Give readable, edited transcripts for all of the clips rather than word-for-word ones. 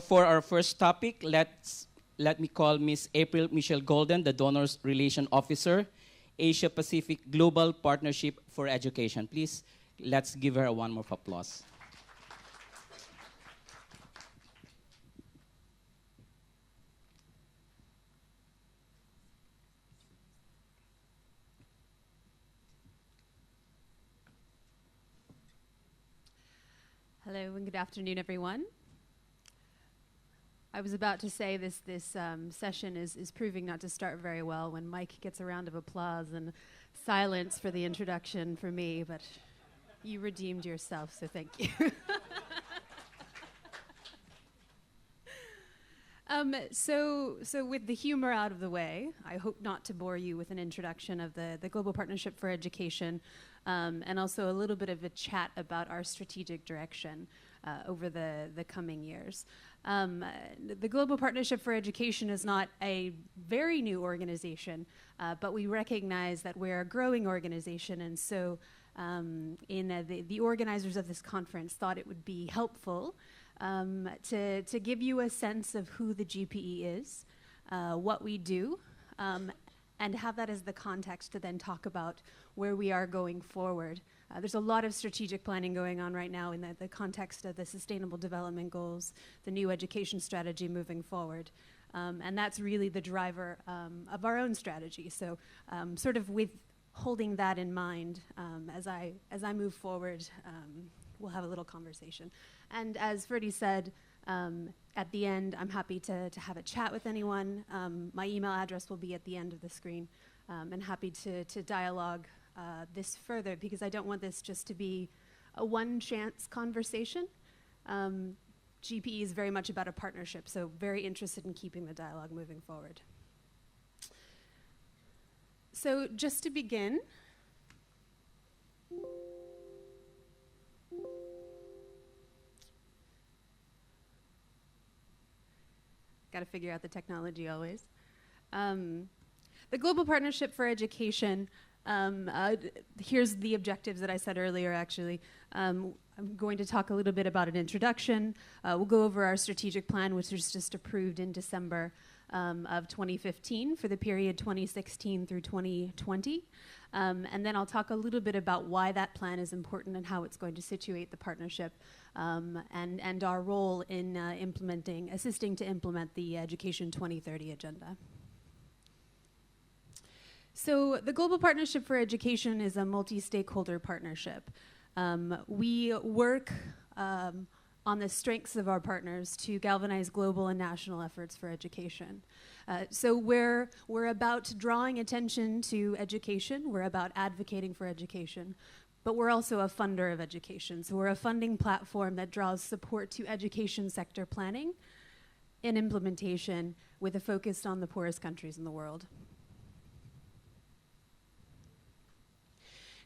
For our first topic, let me call Ms. April Michelle Golden, the Donors Relation Officer, Asia Pacific Global Partnership for Education. Please, let's give her one more applause. Hello and good afternoon, everyone. I was about to say this session is proving not to start very well when Mike gets a round of applause and silence for the introduction for me, but you redeemed yourself, so thank you. So with the humor out of the way, I hope not to bore you with an introduction of the Global Partnership for Education, and also a little bit of a chat about our strategic direction over the coming years. The Global Partnership for Education is not a very new organization, but we recognize that we're a growing organization, and so the organizers of this conference thought it would be helpful to give you a sense of who the GPE is, what we do, and have that as the context to then talk about where we are going forward. There's a lot of strategic planning going on right now in the context of the Sustainable Development Goals, the new education strategy moving forward. And that's really the driver of our own strategy. So sort of with holding that in mind, as I move forward, we'll have a little conversation. And as Ferdy said, at the end, I'm happy to have a chat with anyone. My email address will be at the end of the screen, and happy to dialogue this further, because I don't want this just to be a one-chance conversation. GPE is very much about a partnership, so very interested in keeping the dialogue moving forward. So just to begin, got to figure out the technology always. The Global Partnership for Education, here's the objectives that I said earlier, actually. I'm going to talk a little bit about an introduction. We'll go over our strategic plan, which was just approved in December of 2015 for the period 2016 through 2020. And then I'll talk a little bit about why that plan is important and how it's going to situate the partnership, and our role in assisting to implement the Education 2030 agenda. So the Global Partnership for Education is a multi-stakeholder partnership. We work on the strengths of our partners to galvanize global and national efforts for education. So we're about drawing attention to education, we're about advocating for education, but we're also a funder of education. So we're a funding platform that draws support to education sector planning and implementation with a focus on the poorest countries in the world.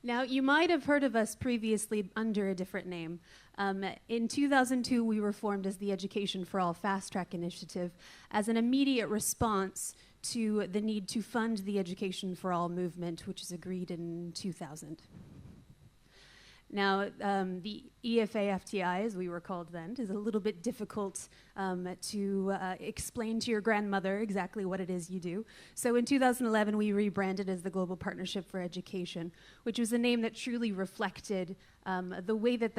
Now, you might have heard of us previously under a different name. In 2002, we were formed as the Education for All Fast Track Initiative as an immediate response to the need to fund the Education for All movement, which was agreed in 2000. Now, the EFA-FTI, as we were called then, is a little bit difficult to explain to your grandmother exactly what it is you do. So in 2011, we rebranded as the Global Partnership for Education, which was a name that truly reflected the way that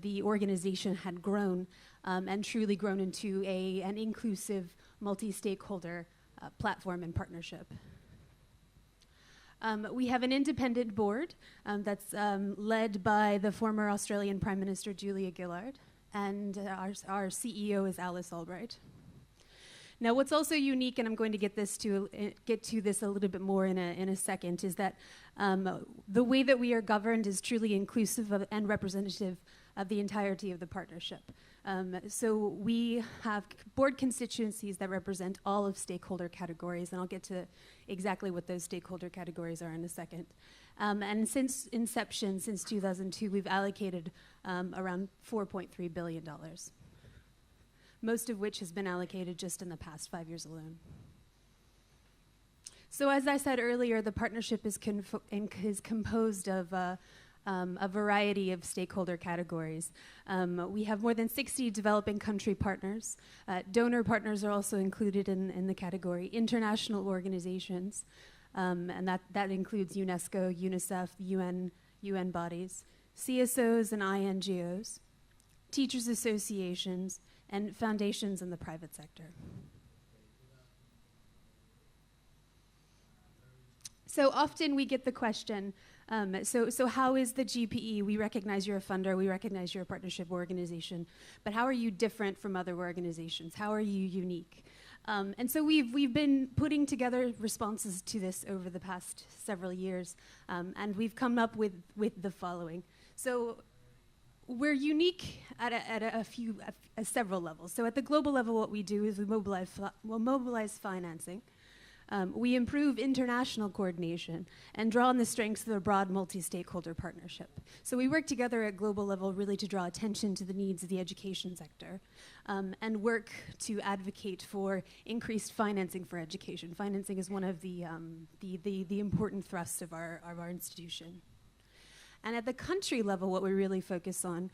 the organization had grown, and truly grown into an inclusive, multi-stakeholder platform and partnership. We have an independent board that's led by the former Australian Prime Minister Julia Gillard, and our CEO is Alice Albright. Now, what's also unique, and I'm going to get to this a little bit more in a second, is that the way that we are governed is truly inclusive and representative of the entirety of the partnership. So we have board constituencies that represent all of stakeholder categories, and I'll get to exactly what those stakeholder categories are in a second. And since inception, since 2002, we've allocated around $4.3 billion, most of which has been allocated just in the past 5 years alone. So as I said earlier, the partnership is composed of a variety of stakeholder categories. We have more than 60 developing country partners. Donor partners are also included in the category. International organizations, and that includes UNESCO, UNICEF, UN bodies, CSOs and INGOs, teachers associations, and foundations in the private sector. So often we get the question, so how is the GPE? We recognize you're a funder, we recognize you're a partnership organization, but how are you different from other organizations? How are you unique? And so we've been putting together responses to this over the past several years, and we've come up with the following. So we're unique at several levels. So at the global level, what we do is we mobilize financing. We improve international coordination and draw on the strengths of a broad multi-stakeholder partnership. So we work together at global level really to draw attention to the needs of the education sector and work to advocate for increased financing for education. Financing is one of the important thrusts of our institution. And at the country level, what we really focus on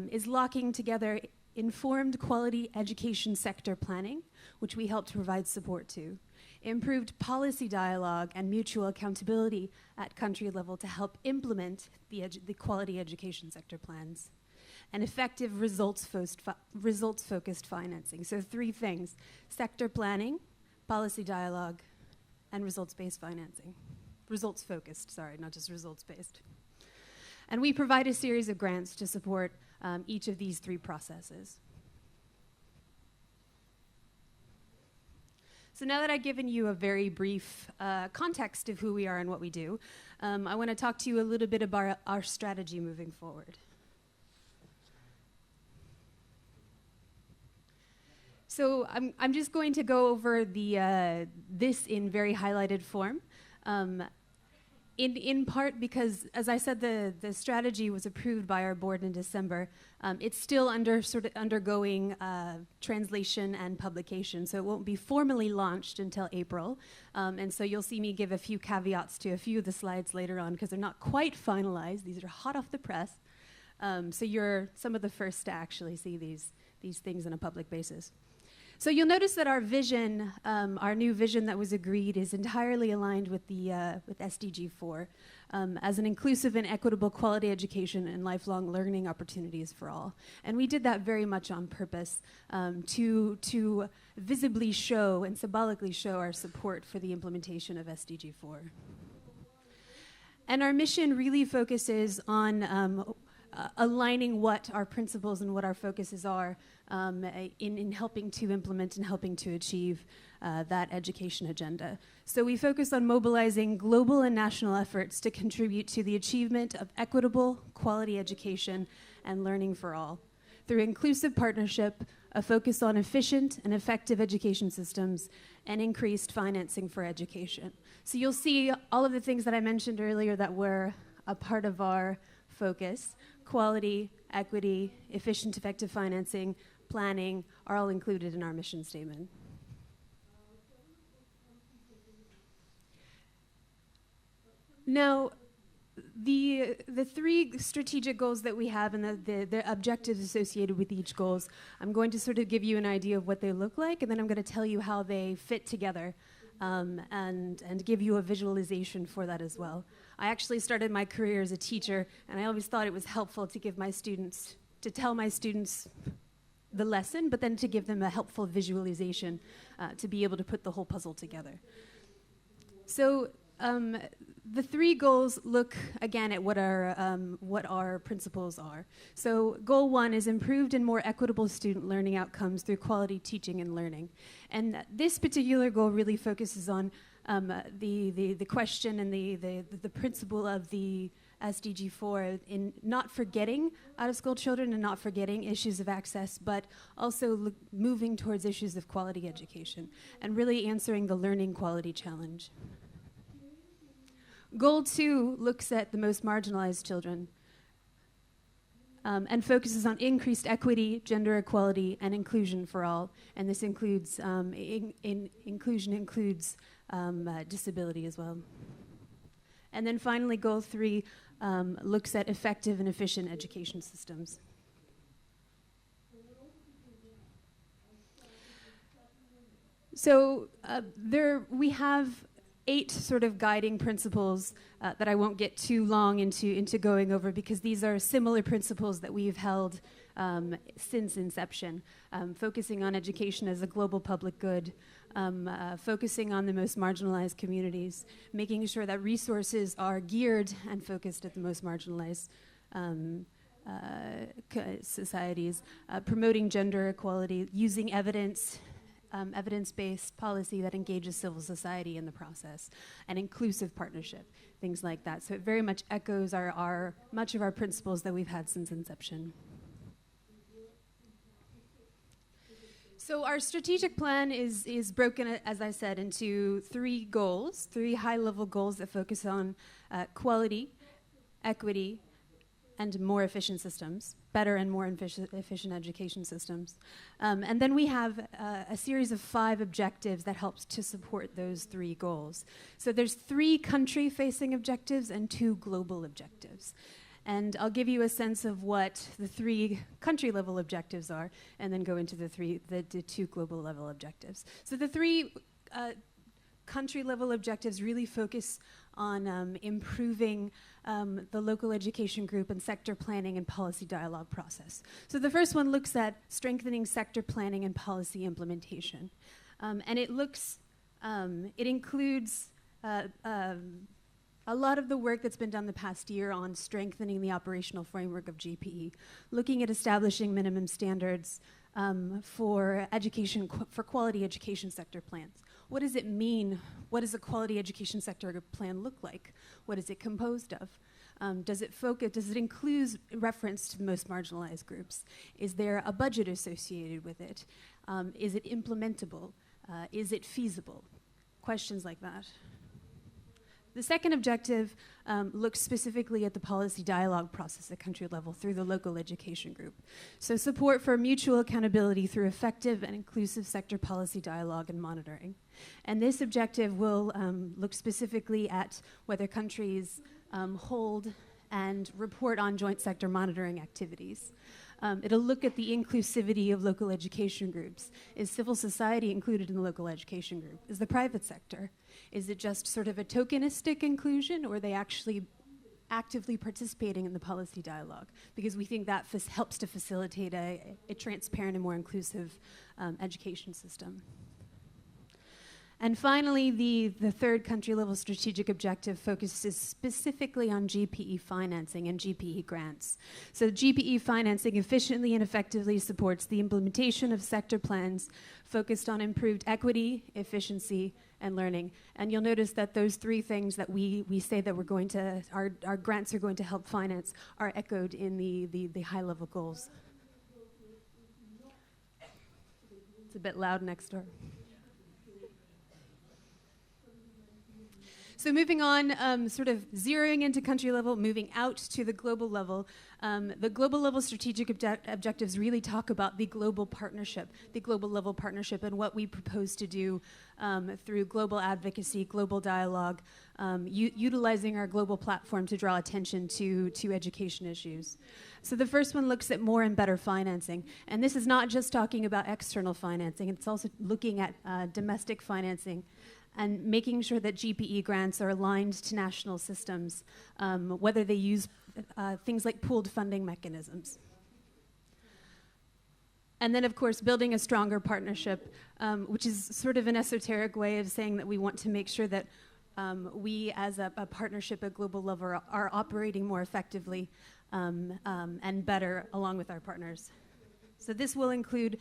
is locking together informed quality education sector planning, which we help to provide support to. Improved policy dialogue and mutual accountability at country level to help implement the quality education sector plans. And effective results-focused financing. So 3 things: sector planning, policy dialogue, and results-based financing. Results-focused, sorry, not just results-based. And we provide a series of grants to support each of these 3 processes. So now that I've given you a very brief context of who we are and what we do, I want to talk to you a little bit about our strategy moving forward. So I'm just going to go over this in very highlighted form. In part because, as I said, the strategy was approved by our board in December. It's still undergoing translation and publication, so it won't be formally launched until April. And so you'll see me give a few caveats to a few of the slides later on because they're not quite finalized. These are hot off the press. So you're some of the first to actually see these things on a public basis. So you'll notice that our vision, our new vision that was agreed, is entirely aligned with with SDG 4 as an inclusive and equitable quality education and lifelong learning opportunities for all. And we did that very much on purpose to visibly show and symbolically show our support for the implementation of SDG 4. And our mission really focuses on aligning what our principles and what our focuses are in helping to implement and helping to achieve that education agenda. So we focus on mobilizing global and national efforts to contribute to the achievement of equitable quality education and learning for all through inclusive partnership, a focus on efficient and effective education systems, and increased financing for education. So you'll see all of the things that I mentioned earlier that were a part of our focus: quality, equity, efficient, effective financing, planning, are all included in our mission statement. Now, the 3 strategic goals that we have and the objectives associated with each goals, I'm going to sort of give you an idea of what they look like, and then I'm going to tell you how they fit together and give you a visualization for that as well. I actually started my career as a teacher, and I always thought it was helpful to give to tell my students the lesson, but then to give them a helpful visualization to be able to put the whole puzzle together. So the 3 goals look again at what our principles are. So goal 1 is improved and more equitable student learning outcomes through quality teaching and learning. And this particular goal really focuses on the question and the principle of the SDG 4 in not forgetting out-of-school children and not forgetting issues of access, but also moving towards issues of quality education and really answering the learning quality challenge. Goal 2 looks at the most marginalized children and focuses on increased equity, gender equality, and inclusion for all. And this includes, inclusion includes disability as well. And then finally, goal 3 looks at effective and efficient education systems. So we have 8 sort of guiding principles that I won't get too long into going over, because these are similar principles that we've held since inception, focusing on education as a global public good, focusing on the most marginalized communities, making sure that resources are geared and focused at the most marginalized societies, promoting gender equality, using evidence-based policy that engages civil society in the process, and inclusive partnership, things like that. So it very much echoes much of our principles that we've had since inception. So our strategic plan is broken, as I said, into 3 goals, 3 high-level goals that focus on quality, equity, and more efficient systems, better and more efficient education systems. And then we have a series of 5 objectives that helps to support those 3 goals. So there's 3 country-facing objectives and 2 global objectives. And I'll give you a sense of what the 3 country-level objectives are, and then go into the 2 global-level objectives. So the 3 country-level objectives really focus on improving the local education group and sector planning and policy dialogue process. So the first one looks at strengthening sector planning and policy implementation. And it includes a lot of the work that's been done the past year on strengthening the operational framework of GPE, looking at establishing minimum standards for quality education sector plans. What does it mean? What does a quality education sector plan look like? What is it composed of? Does it include reference to the most marginalized groups? Is there a budget associated with it? Is it implementable? Is it feasible? Questions like that. The second objective looks specifically at the policy dialogue process at country level through the local education group. So support for mutual accountability through effective and inclusive sector policy dialogue and monitoring. And this objective will look specifically at whether countries hold and report on joint sector monitoring activities. It'll look at the inclusivity of local education groups. Is civil society included in the local education group? Is the private sector? Is it just sort of a tokenistic inclusion, or are they actually actively participating in the policy dialogue? Because we think that helps to facilitate a transparent and more inclusive education system. And finally, the third country-level strategic objective focuses specifically on GPE financing and GPE grants. So GPE financing efficiently and effectively supports the implementation of sector plans focused on improved equity, efficiency, and learning. And you'll notice that those 3 things that we say that our grants are going to help finance are echoed in the high-level goals. It's a bit loud next door. So moving on, sort of zeroing into country level, moving out to the global level. The global level strategic objectives really talk about the global level partnership, and what we propose to do through global advocacy, global dialogue, utilizing our global platform to draw attention to education issues. So the first one looks at more and better financing. And this is not just talking about external financing, it's also looking at domestic financing and making sure that GPE grants are aligned to national systems, whether they use things like pooled funding mechanisms. And then, of course, building a stronger partnership, which is sort of an esoteric way of saying that we want to make sure that we, as a partnership at global level, are operating more effectively and better along with our partners. So this will include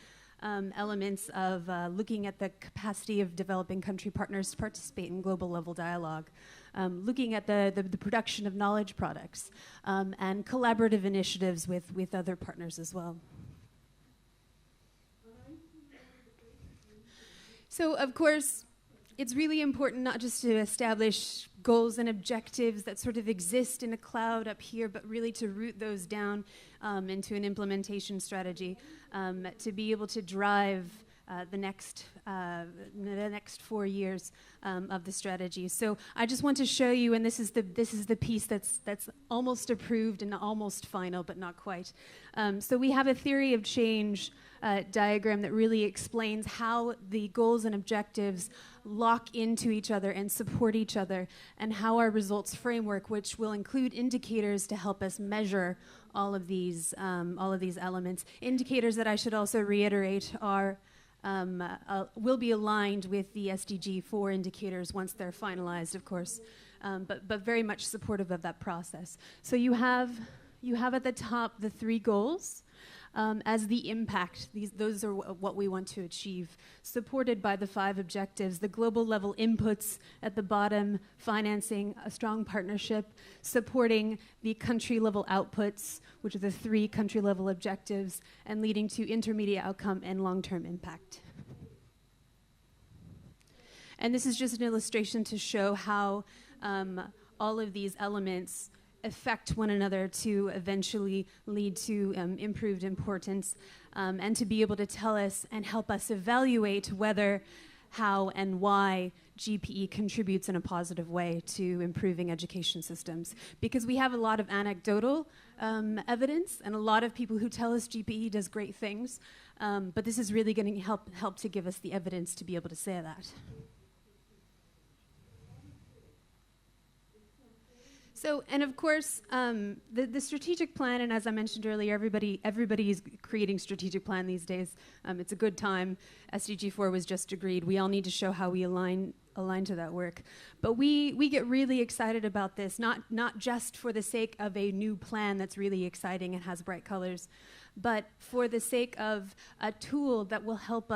elements of looking at the capacity of developing country partners to participate in global level dialogue, looking at the production of knowledge products, and collaborative initiatives with other partners as well. So, of course, it's really important not just to establish goals and objectives that sort of exist in a cloud up here, but really to root those down into an implementation strategy, to be able to drive the next 4 years of the strategy. So I just want to show you, and this is the piece that's almost approved and almost final, but not quite. So we have a theory of change diagram that really explains how the goals and objectives lock into each other and support each other, and how our results framework, which will include indicators to help us measure all of these elements. Indicators that I should also reiterate are will be aligned with the SDG 4 indicators once they're finalized, of course, but very much supportive of that process. So you have at the top the 3 goals as the impact. Those are what we want to achieve, supported by the 5 objectives, the global level inputs at the bottom, financing a strong partnership, supporting the country level outputs, which are the 3 country level objectives, and leading to intermediate outcome and long-term impact. And this is just an illustration to show how all of these elements affect one another to eventually lead to improved importance, and to be able to tell us and help us evaluate whether, how, and why GPE contributes in a positive way to improving education systems. Because we have a lot of anecdotal evidence and a lot of people who tell us GPE does great things, but this is really going to help to give us the evidence to be able to say that. So, and of course, the strategic plan, and as I mentioned earlier, everybody is creating strategic plan these days. It's a good time. SDG 4 was just agreed. We all need to show how we align to that work. But we get really excited about this, not just for the sake of a new plan that's really exciting and has bright colors, but for the sake of a tool that will help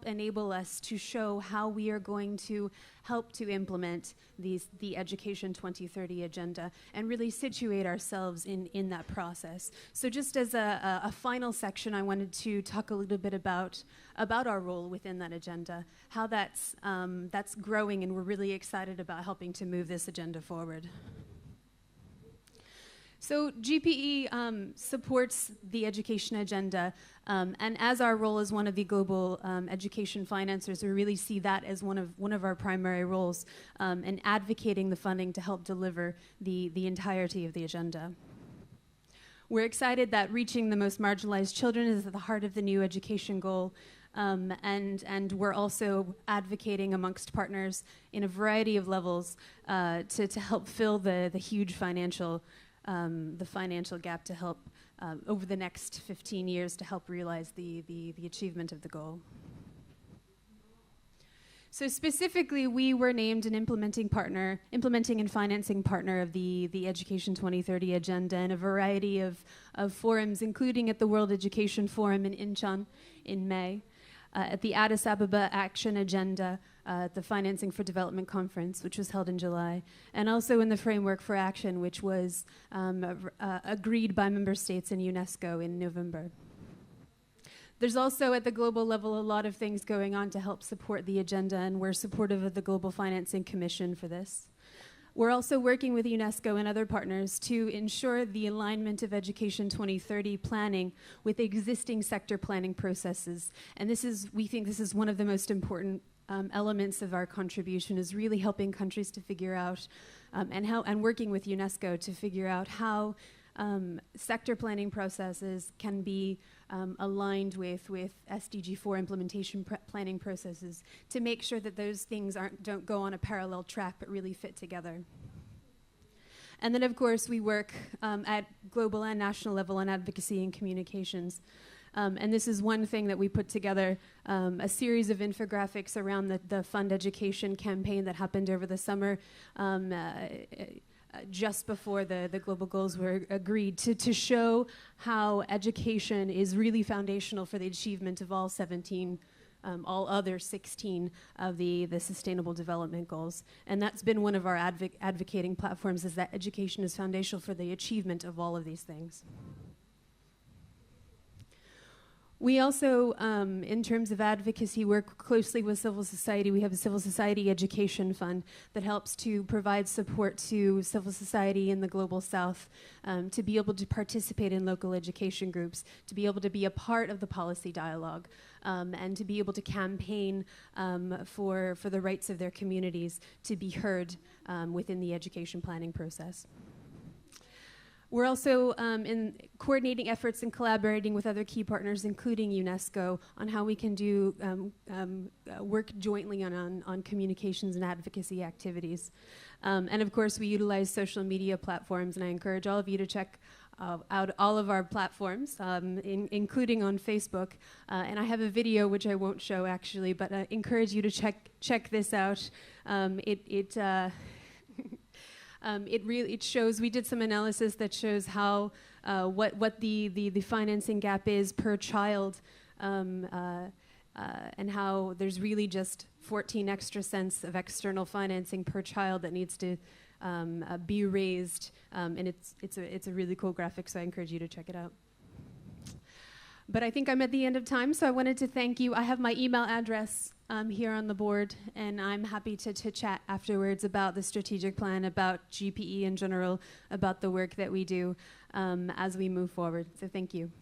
enable us to show how we are going to help to implement the Education 2030 agenda and really situate ourselves in that process. So just as a final section, I wanted to talk a little bit about our role within that agenda, how that's growing, and we're really excited about helping to move this agenda forward. So GPE supports the education agenda, and as our role as one of the global education financiers, we really see that as one of our primary roles, in advocating the funding to help deliver the entirety of the agenda. We're excited that reaching the most marginalized children is at the heart of the new education goal, and we're also advocating amongst partners in a variety of levels to help fill the huge financial gap, to help over the next 15 years to help realize the achievement of the goal. So specifically, we were named an implementing and financing partner of the Education 2030 agenda in a variety of forums, including at the World Education Forum in Incheon in May, at the Addis Ababa Action Agenda, the Financing for Development Conference, which was held in July, and also in the Framework for Action, which was agreed by member states and UNESCO in November. There's also at the global level a lot of things going on to help support the agenda, and we're supportive of the Global Financing Commission for this. We're also working with UNESCO and other partners to ensure the alignment of Education 2030 planning with existing sector planning processes. And we think this is one of the most important elements of our contribution, is really helping countries to figure out and working with UNESCO to figure out how sector planning processes can be aligned with SDG 4 implementation planning processes, to make sure that those things don't go on a parallel track but really fit together. And then, of course, we work at global and national level on advocacy and communications. And this is one thing that we put together, a series of infographics around the Fund Education campaign that happened over the summer, just before the global goals were agreed, to show how education is really foundational for the achievement of all other 16 of the Sustainable Development Goals. And that's been one of our advocating platforms, is that education is foundational for the achievement of all of these things. We also, in terms of advocacy, work closely with civil society. We have a civil society education fund that helps to provide support to civil society in the global south to be able to participate in local education groups, to be able to be a part of the policy dialogue, and to be able to campaign for the rights of their communities to be heard within the education planning process. We're also in coordinating efforts and collaborating with other key partners, including UNESCO, on how we can do work jointly on communications and advocacy activities. And of course, we utilize social media platforms, and I encourage all of you to check out all of our platforms, including on Facebook. And I have a video, which I won't show actually, but I encourage you to check this out. It shows, we did some analysis that shows how, what the financing gap is per child, and how there's really just 14 extra cents of external financing per child that needs to be raised, and it's a really cool graphic, so I encourage you to check it out. But I think I'm at the end of time, so I wanted to thank you. I have my email address here on the board, and I'm happy to chat afterwards about the strategic plan, about GPE in general, about the work that we do as we move forward. So thank you.